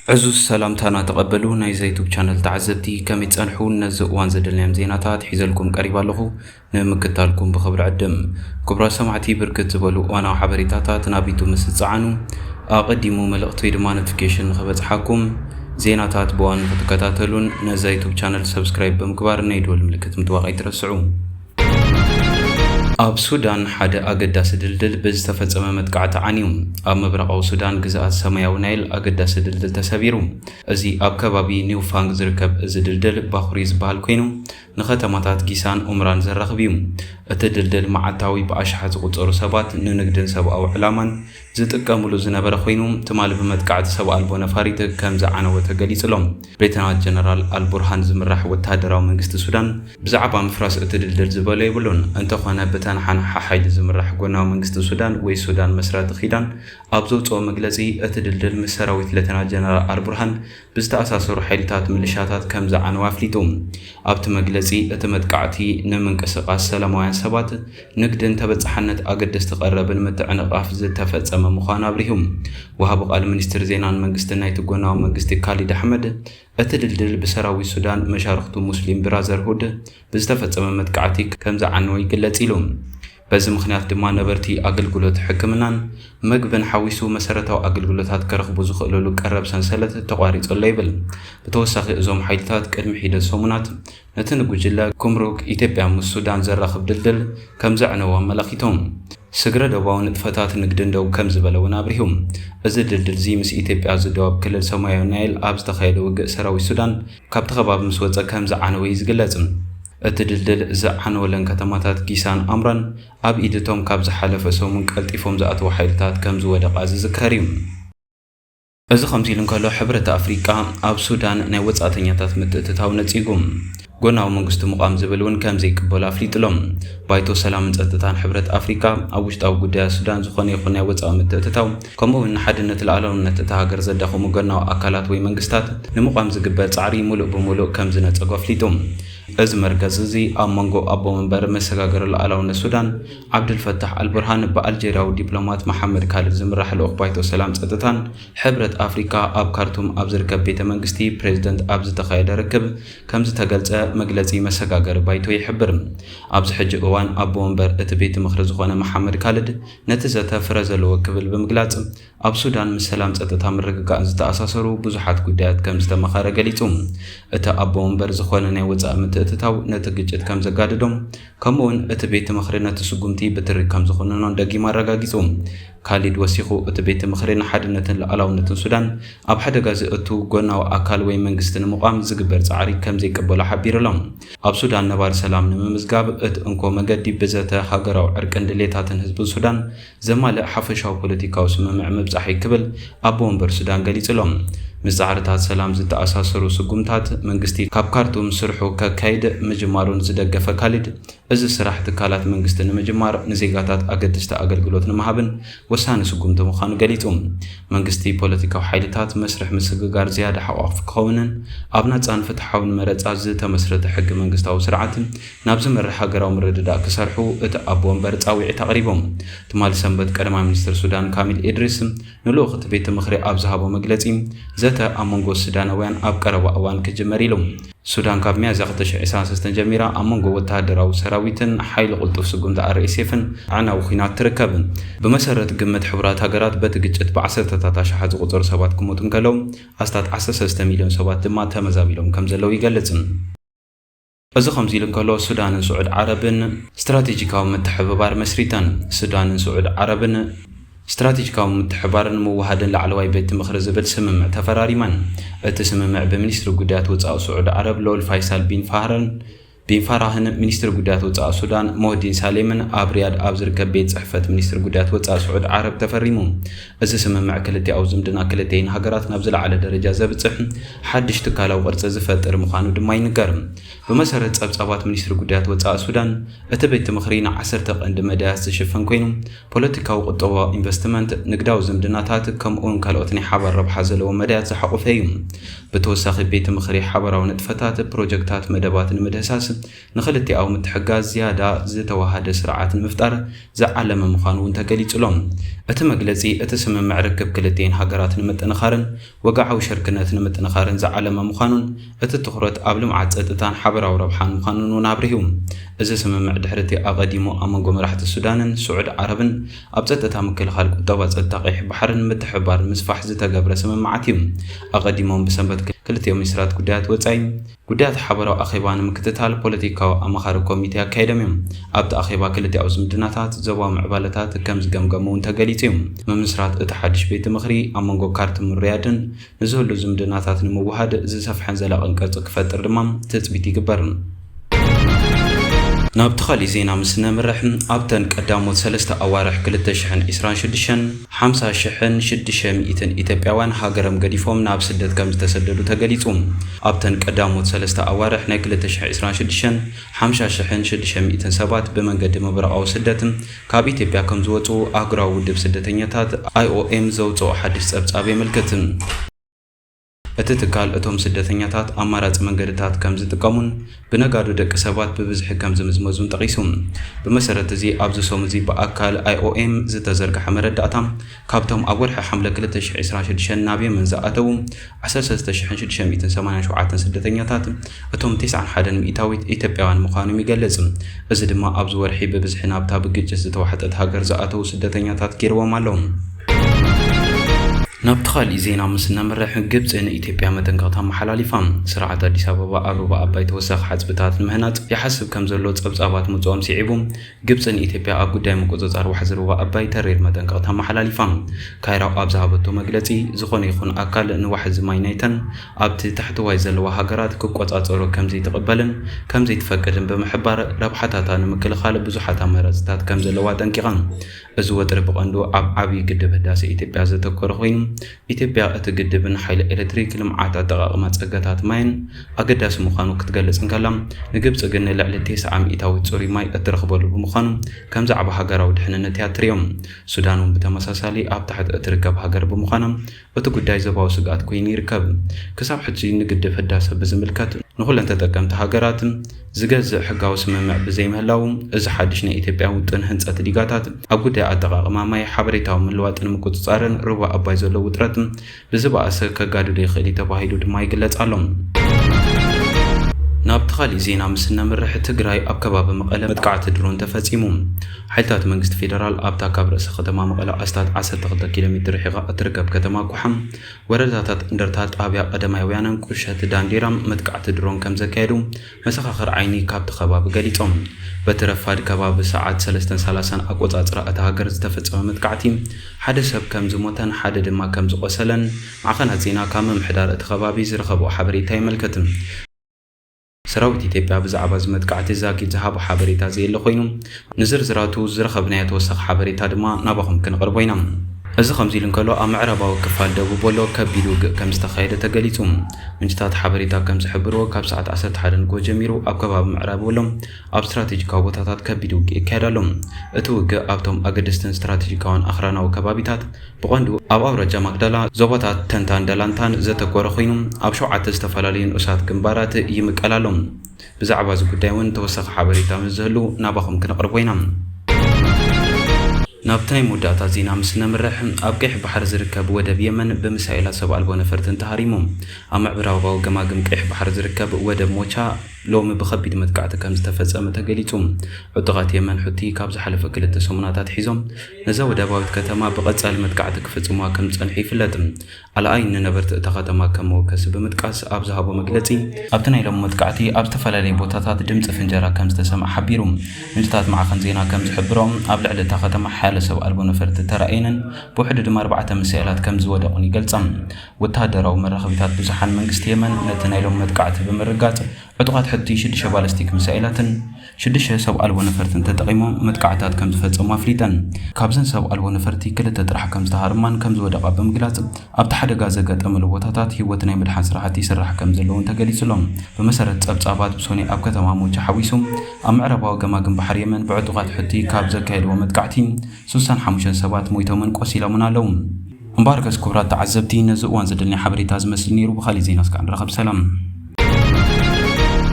عزوز سلامتنا تقبلوا ناي يوتيوب channel تعزبتي كم يتصنحون نزقوان زدلنا مزيناتات حيزلكم قريبا لغو نمكتالكم بخبر عدم كبرى سمعتي بركت زبلو وانا حبريتاتات نابيتو مستصعانو اقدموا ملقتي دما نوتيفيكيشن خبت حاكم زيناتات بوان فتكتاتلون نزا يوتيوب channel سبسكرايب بمكبار نيدول ملكت متواقع يترسعون اب سودان حدا اقداس دلدل بزتفصمه متقعت عنيوم اب مبرقاو سودان غزات سماياو نايل اقداس دلدل تسبيرو ازي اب كبابي نيو فانغ زركب از دلدل باخوريز بحال كوينو نختماتات كيسان عمران زرخبيوم اتدلدل معتاوي باشحات قصرو سبات ننقدن سباو علامان زتقاملو زنبره خوينو تمال بمتقعت سبا البو نفاريت كمز عنو تغليصلوم بريتنال جنرال البرهان زمرح وتادراو منግስት السودان بزعبا مفراس اتدلدل زبله يبلون انت خونه تنحن ححيل زمرح قناو منግስት السودان وي سودان مسرات خيدان ابزوصو مغلصي اتدلدل مسراويت لتنا جنرال البرهان بزتاساسر حيلتات ملشاتات كمز عنو افليتوم ابت مغلصي اتمتقعتي نمنقسقاس سلاموያን ሰባት ንግድን ተበጽሐነት አገደስ ተቀረበን መተዕነቃፍ ዝተፈጸመ ምዃን አብሪሁም ወሃብ ቃል ሚኒስትር ዜናን መንግስትና የተጎናው መንግስት ካሊድ አህመድ እትድልድል በሰራዊ ሱዳን መሻርክቱ ሙስሊም ብራዘርሁድ በስተፈጸመ መጥቃዕቲ ከምዛ ዓንወ ይግለጽ ኢሎም በዚህ ምክንያት ድማ ነበርቲ አገልግሎት ሕክምናን መግበን ሐዊሱ መሰረታው አገልግሎታት ከረኽቡ ዝኽእለሉ ቀረብ ሰንሰለት ተቋሪጾ ይብል በተወሳኺ እዞም ኃይልታት ቅድሚ ሂደት ሰሙናት ነትን ጉጅለ ኩምሩክ ኢትዮጵያ ምስ ሱዳን ዘራኽብ ድልድል ከምዛ ዓንወ መላኺቶም ስግረ ደባውን ጥፈታት ንግድ እንደው ከምዝ በለውን አብሪሁም እዚ ድልድል ዚ ምስ ኢትዮጵያ ዝደወብ ክልል ሰማያዊ ናይል ኣብ ዝተኻየደ ውግእ ሰራዊ ሱዳን ካብ ተኸባቢ ምስ ወፀ ከምዛ ዓንወ ይዝግለጽ እትድልድል ዘዓንወለን ከተማታት ጊሳን አምራን ኣብ ኢድቶም ካብ ዝሓለፈ ሰሙን ቀልጢፎም ዝኣተው ኃይልታት ከምዝ ወደቃ ዝዝከር እዩ እዚ ከምዚ ኢሉ እንከሎ ሕብረት አፍሪቃ ኣብ ሱዳን ናይ ወጻእተኛታት ምትእትታው ነጺጉም ጎናው መንግስቱ ሙቃም ዝብልውን ከምዚ ይቅበሉ አፍሊጥሎም ባይቶ ሰላም ጸጥታን ሕብረት አፍሪካ ኣብ ውሽጣዊ ጉዳይ ሱዳን ዝኾነ ይኹን ናይ ወጻእ ምትእትታው ከምኡውን ሓድነት ለዓለምነት እታ ሃገር ዘዳኸሙ ጎናው አካላት ወይ መንግስታት ንሙቃም ዝግበር ጻዕሪ ሙሉእ ብሙሉእ ከምዝ ነጸጉ አፍሊጦም እዚ መርገዝ እዚ ኣብ መንጎ ኣቦ መንበር መሰጋገር ለዓለምነት ሱዳን ዓብድልፈታሕ አልቡርሃን በአልጄሪያዊ ዲፕሎማት መሐመድ ካሊድ ዝምራሕ ልኡኽ ባይቶ ሰላም ጸጥታን ሕብረት አፍሪካ ኣብ ካርቱም ኣብ ዝርከብ ቤተ መንግስቲ ፕሬዝደንት ኣብ ዝተኻየደ ርክብ ከምዝ ተገልጸ መግለጺ መሰጋገር ባይቶ ይሕብር ኣብዚ ሕጂ እዋን ኣቦ መንበር እቲ ቤተ ምኽሪ ዝኾነ መሐመድ ካሊድ ነቲ ዘተፍረ ዘለዎ ክብል ብምግላጽ ኣብ ሱዳን ምስ ሰላም ጸጥታ ምርግጋእ ዝተኣሳሰሩ ብዙሓት ጉዳያት ከም ዝተመኻረ ገሊጹ እቲ ኣቦ መንበር ዝኾነ ናይ ወጻእ ምትእትታው ነቲ ግጭት ከም ዘጋድዶም ከምኡውን እቲ ቤተ ምኽሪ ነቲ ስጉምቲ ብትሪክ ከም ዝኾነኖ ደጊማ ኣረጋጊጹ ካሊድ ወሲኹ እቲ ቤተ ምኽሪ ንሓድነትን ለዓላውነትን ሱዳን ኣብ ሓደጋ ዝእቱ ጎናዊ ኣካል ወይ መንግስቲ ንምቋም ዝግበር ጻዕሪ ከም ዘይቀበሉ ሓቢሮሎም ኣብ ሱዳን ነባር ሰላም ንምምዝጋብ እቲ እንኮ መገዲ ብዘተ ሃገራዊ ዕርቅን ድሌታትን ህዝቢ ሱዳን ዘማልእ ሓፈሻዊ ፖለቲካዊ ስምምዕ ምብጻሕ ይክብል ኣቦ መንበር ሱዳን ገሊጽሎም ምስ ጻዕርታት ሰላም ዝተኣሳሰሩ ስጉምታት መንግስቲ ካብ ካርቱም ስርሑ ከካይድ ምጅማሩን ዝደገፈ ካሊድ እዚ ስራሕ ትካላት መንግስቲ ንምጅማር ንዜጋታት አገደስቲ አገልግሎት ንምሃብን ወሳኒ ስጉምቲ ምዃኑ ገሊጹ መንግስቲ ፖለቲካዊ ኃይልታት መስርሕ ምስግጋር ዝያዳ ሓቋፍ ክኸውንን ኣብ ነጻን ፍትሓውን መረጻ ዝተመስረተ ሕጊ መንግስታዊ ስርዓት ናብ ዝመርሕ ሃገራዊ ምርድዳእ ክሰርሑ እቲ ኣቦ መንበር ጻዊዒት ኣቕሪቦም ትማል ሰንበት ቀዳማይ ሚኒስትር ሱዳን ካሚል ኢድሪስ ንልኡኽ እቲ ቤተ ምኽሪ ኣብ ዝሃቦ መግለጺ ዘተ ኣብ መንጎ ሱዳናውያን ኣብ ቀረባ እዋን ክጅመር ኢሎም ሱዳን ካብ ሚያዝያ 2023 ጀሚራ ኣብ መንጎ ወተሃደራዊ ሰራዊትን ሓይሊ ቁልጡፍ ስጉምቲ RSFን ዓናዊ ኩናት ትርከብ ብመሰረት ግምት ሕብራት ሃገራት በቲ ግጭት ብዓሰርተታት ኣሽሓት ዝቁጸሩ ሰባት ክሞቱ እንከለዉ ኣስታት 13 ሚልዮን ሰባት ድማ ተመዛቢሎም ከም ዘለዉ ይገልጽ እዚ ከምዚ ኢሉ እንከሎ ሱዳንን ስዑድ ዓረብን ስትራቴጂካዊ ምትሕብባር መስሪተን ሱዳንን ስዑድ ዓረብን ስትራቴጂካዊ ምትሕባርን መዋሃድን ላዕለዋይ ቤት ምኽሪ ዝብል ስምምዕ ተፈራሪመን እቲ ስምምዕ ብሚኒስትሪ ጉዳያት ወጻኢ ስዑድ ዓረብ ሎል ፋይሳል ቢን ፋራህን ሚኒስትሪ ጉዳያት ወጻኢ ሱዳን ሞህዲን ሳሌምን ኣብ ሪያድ ኣብ ዝርከብ ቤት ጽሕፈት ሚኒስትሪ ጉዳያት ወጻኢ ስዑድ ዓረብ ተፈሪሙ እዚ ስምምዕ ክልቲኡ ዝምድና ክልቲአን ሃገራት ናብ ዝለዓለ ደረጃ ዘብጽሕ ሓድሽ ትካላዊ ቅርጺ ዝፈጥር ምዃኑ ድማ ይንገር ብመሰረት ጸብጻባት ሚኒስትሪ ጉዳያት ወጻኢ ሱዳን እቲ ቤት ምኽሪ ን10 ቀንዲ መዳያት ዝሽፍን ኮይኑ ፖለቲካዊ ቁጠባ ኢንቨስትመንት ንግዳዊ ዝምድናታት ከምኡውን ካልኦት ናይ ሓባር ረብሓ ዘለዎም መዳያት ዝሓቆፈ እዩ ብተወሳኺ ቤት ምኽሪ ሓበራዊ ንጥፈታት ፕሮጀክታት መደባት ንምድህሳስ ንኽልቲኣው ምትሕጋዝ ዝያዳ ዝተዋሃደ ስርዓት ንምፍጣር ዝዓለመ ምዃኑ ተገሊጹሎም እቲ መግለጺ እቲ ስምምዕ ርክብ ክልቲአን ሃገራት ንምጥንኻርን ወግዓዊ ሽርክነት ንምጥንኻርን ዝዓለመ ምዃኑን እቲ ትኹረት ኣብ ልምዓት ጸጥታን ሓበራዊ ረብሓን ምዃኑን እውን አብርሂቡ እዚ ስምምዕ ድሕርቲ ኣቐዲሙ ኣብ መንጎ መራሕቲ ሱዳንን ስዑድ ዓረብን ኣብ ጸጥታ ምክልኻል ቁጠባ ጸጥታ ቀይሕ ባሕርን ምትሕብባር ምስፋሕ ዝተገብረ ስምምዓት እዩ ኣቐዲሞም ብሰንበት ክልቲኦም ሚኒስትራት ጉዳያት ወጻኢ ጉዳያት ሓበራዊ ኣኼባ ንምክትታል ፖለቲካዊ ኣመኻሪ ኮሚቴ ኣካይዶም እዮም ኣብቲ ኣኼባ ክልቲኣው ዝምድናታት ዞባዊ ምዕባለታት ከም ዝገምገሙ እውን ተገሊጹ እዩ መምስራት እቲ ሓድሽ ቤት ምኽሪ ኣብ መንጎ ካርቱምን ሪያድን ንዝህሉ ዝምድናታት ንምውሃድ ዝሰፍሐን ዘላቕን ቅርፂ ክፈጥር ድማ ትፅቢት ይግበር ናብቲ ኻሊእ ዜና ምስ ነምርሕ ኣብተን ቀዳሞት 3 ኣዋርሕ 2026 50,600 ኢትዮጵያውያን ሃገሮም ገዲፎም ናብ ስደት ከም ዝተሰደዱ ተገሊጹ ኣብተን ቀዳሞት 3 ኣዋርሕ ናይ 2026 50,600 ሰባት ብመንገዲ ምብራቓዊ ስደት ካብ ኢትዮጵያ ከም ዝወጹ ኣህጉራዊ ውድብ ስደተኛታት IOM ዘውፅኦ ሓድሽ ጸብጻብ የመልክት እቲ ትካል እቶም ስደተኛታት ኣማራጺ መንገድታት ከም ዝጥቀሙን ብነጋዶ ደቂ ሰባት ብብዝሒ ከም ዝምዝመዙን ጠቒሱ ብመሰረት እዚ ኣብዚ ሶም እዚ ብኣካል IOM ዝተዘርግሐ መረዳእታ ካብቶም ኣብ ወርሒ ሐምለ 2026 ናብ የመን ዝኣተው 13,687 ስደተኛታት እቶም 91 ሚእታዊት ኢትዮጵያውያን ምዃኖም ይገልጽ እዚ ድማ ኣብዚ ወርሒ ብብዝሒ ናብታ ብግጭት ዝተዋሕጠት ሃገር ዝኣተው ስደተኛታት ገይርዎም ኣለዉ ናብቲ ኻሊእ ዜና ምስ ነምርሕ ግብፂ ንኢትዮጵያ መጠንቀቕታ መሓላሊፋ ስርዓት ኣዲስ ኣበባ ኣብ ሩባ ኣባይ ተወሳኺ ሓፅብታት ንምህናፅ ይሓስብ ከም ዘሎ ጸብጻባት ምጽኦም ሲዒቡ ግብፂ ንኢትዮጵያ ኣብ ጉዳይ ምቁፅጻር ዋሕዚ ሩባ ኣባይ ተሪር መጠንቀቕታ መሓላሊፋ ካይራው ኣብ ዝሃበቶ መግለጺ ዝኾነ ይኹን ኣካል ንዋሕዚ ማይ ናይተን ኣብቲ ታሕተዋይ ዘለዋ ሃገራት ክቆጻጸሮ ከም ዘይትቕበልን ከም ዘይትፈቅድን ብምሕባር ረብሓታታ ንምክልኻል ብዙሓት ኣማራጺታት ከም ዘለዋ ጠንቂቓ እዚ ወጥሪ ብቐንዱ ኣብ ዓብዪ ግድብ ህዳሴ ኢትዮጵያ ዘተኮረ ኮይኑ ኢትዮጵያ እቲ ግድብን ሓይሊ ኤሌክትሪክ ልምዓት ኣጠቓቕማ ጸገታት ማይን ኣገዳሲ ምዃኑ ክትገልጽ እንከላ ንግብፂ ግን ልዕሊ 90 ሚእታዊ ጽሩይ ማይ እትረኽበሉ ብምዃኑ ከም ዛዕባ ሃገራዊ ድሕንነት እያ ትሪኦም ሱዳን እውን ብተመሳሳሊ ኣብ ታሕቲ እትርከብ ሃገር ብምዃና እቲ ጉዳይ ዞባዊ ስጋኣት ኮይኑ ይርከብ ክሳብ ሕጂ ንግድብ ህዳሴ ብዝምልከት ንኹለን ተጠቀምቲ ሃገራት ዝገዝእ ሕጋዊ ስምምዕ ብዘይምህላው እዚ ሓድሽ ናይ ኢትዮጵያ ውጥን ህንፀት ዲጋታት ኣብ ጉዳይ ኣጠቓቕማ ማይ ሓበሬታዊ ምልዋጥን ምቁፅጻርን ሩባ ኣባይ ዘሎ ውጥረት ብዝበኣሰ ከጋድዶ ይኽእል ተባሂሉ ድማ ይግለጽ ኣሎ ናብቲ ኻሊእ ዜና ምስ ነምርሕ ትግራይ ኣብ ከባቢ መቐለ መጥቃዕቲ ድሮን ተፈጺሙ ሓይልታት መንግስቲ ፌደራል ኣብታ ካብ ርእሰ ከተማ መቐለ ኣስታት 12 ኪሎ ሜትር ርሒቓ እትርከብ ከተማ ኩሓም ወረዳታት እንደርታ ጣብያ ቀዳማውያንን ቁሸት ዳንዴራም መጥቃዕቲ ድሮን ከም ዘካየዱ መሰኻኽር ዓይኒ ካብቲ ከባቢ ገሊጾም በትረፋድ ከባቢ ሰዓት 3:30 ኣቆጻጽራ እታ ሃገር ዝተፈጸመ መጥቃዕቲ ሓደ ሰብ ከም ዝሞተን ሓደ ድማ ከም ዝቆሰለን ማዕኸናት ዜና ካብ ምምሕዳር እቲ ከባቢ ዝረኸቦ ሓበሬታ ይመልከት ሰራዊት ኢትዮጵያ ብዛዕባ ዝመጥቃዕቲ ዛጊድ ዝሃቦ ሓበሬታ ዘየለ ኮይኑ ንዝርዝራቱ ዝረኸብናዮ ተወሳኺ ሓበሬታ ድማ ናባኹም ክንቐርቦ ኢና እዚ ከምዚ ኢሉ እንከሎ ኣብ ምዕራባዊ ክፋል ደቡብ ወሎ ከቢድ ውግእ ከም ዝተኻየደ ተገሊጹ ምንጭታት ሓበሬታ ከም ዝሕብርዎ ካብ ሰዓት 11 ንጎ ጀሚሩ ኣብ ከባቢ ምዕራብ ወሎ ኣብ ስትራቴጂካዊ ቦታታት ከቢድ ውግእ ይካየድ ኣሎ እቲ ውግእ ኣብቶም ኣገደስትን ስትራቴጂካውን ኣኽራናዊ ከባቢታት ብቐንዱ ኣብ ኣውራጃ ማግዳላ ዞባታት ተንታን ደላንታን ዘተኮረ ኮይኑ ኣብ 7 ዝተፈላለዩ ንኡሳት ግንባራት ይምቀል ኣሎ ብዛዕባ እዚ ጉዳይ እውን ተወሳኺ ሓበሬታ ምስ ዝህሉ ናባኹም ክንቐርቦ ኢና ናብታይ ሙዳታ ዜና ምስ ነምርሕ ኣብ ቀይሕ ባሕር ዝርከብ ወደብ የመን ብሚሳኤላት ሰብ ኣልቦ ነፈርትን ተሃሪሙ ኣብ ምዕራባዊ ገማግም ቀይሕ ባሕር ዝርከብ ወደብ ሞቻ ሎሚ ብከቢድ መጥቃዕቲ ከም ዝተፈጸመ ተገሊጹ ዕጡቓት የመን ሑቲ ካብ ዝሓለፈ 2 ሰሙናታት ሒዞም ነዛ ወደባዊት ከተማ ብቐጻሊ መጥቃዕቲ ክፍጽሙዋ ከም ዝጸንሑ ይፍለጥ ኣልኣይ ንነበርቲ እታ ከተማ ከም መወከሲ ብምጥቃስ ኣብ ዝሃቦ መግለጺ ኣብቲ ናይ ሎሚ መጥቃዕቲ ኣብ ዝተፈላለዩ ቦታታት ድምፂ ፍንጀራ ከም ዝተሰምዐ ሓቢሩ ምንጭታት ማዕኸን ዜና ከም ዝሕብሮም ኣብ ልዕሊ እታ ከተማ ሓያለ ሰብ ኣልቦ ነፈርቲ ተራእየንን ብውሕዱ ድማ 4 ሚሳኤላት ከም ዝወደቑን ይገልጻ ወተሃደራዊ መራኸቢታት ብዙሓን መንግስቲ የመን ነቲ ናይ ሎሚ መጥቃዕቲ ብምርጋጽ ዕጡቓት ሕቲ 6 ባለስቲክ ሚሳኤላትን 6 ሰብ ኣልቦ ነፈርትን ተጠቒሞም መጥቃዕታት ከም ዝፈጸሙ ኣፍሊጠን ካብዘን ሰብ ኣልቦ ነፈርቲ 2 ጥራሕ ከም ዝተሃርማን ከም ዝወደቓ ብምግላጽ ኣብቲ ሓደጋ ዘጋጠመሉ ቦታታት ህይወት ናይ ምድሓን ስራሕቲ ይስራሕ ከም ዘለውን ተገሊጹሎም ብመሰረት ጸብጻባት ብሶኒ ኣብ ከተማ ሞቻ ሓዊሱ ኣብ ምዕራባዊ ገማግም ባሕሪ የመን ብዕጡቓት ሕቲ ካብ ዘካየድዎ መጥቃዕቲ 65 ሰባት ሞይቶምን ቆሲሎምን ኣለዉ እምበር ከስ ክቡራት ተዓዘብቲ ነዚ እዋን ዘደልናይ ሓበሬታ ዝመስል ነይሩ ብኻሊእ ዜና እስካዕ ንረኸብ ሰላም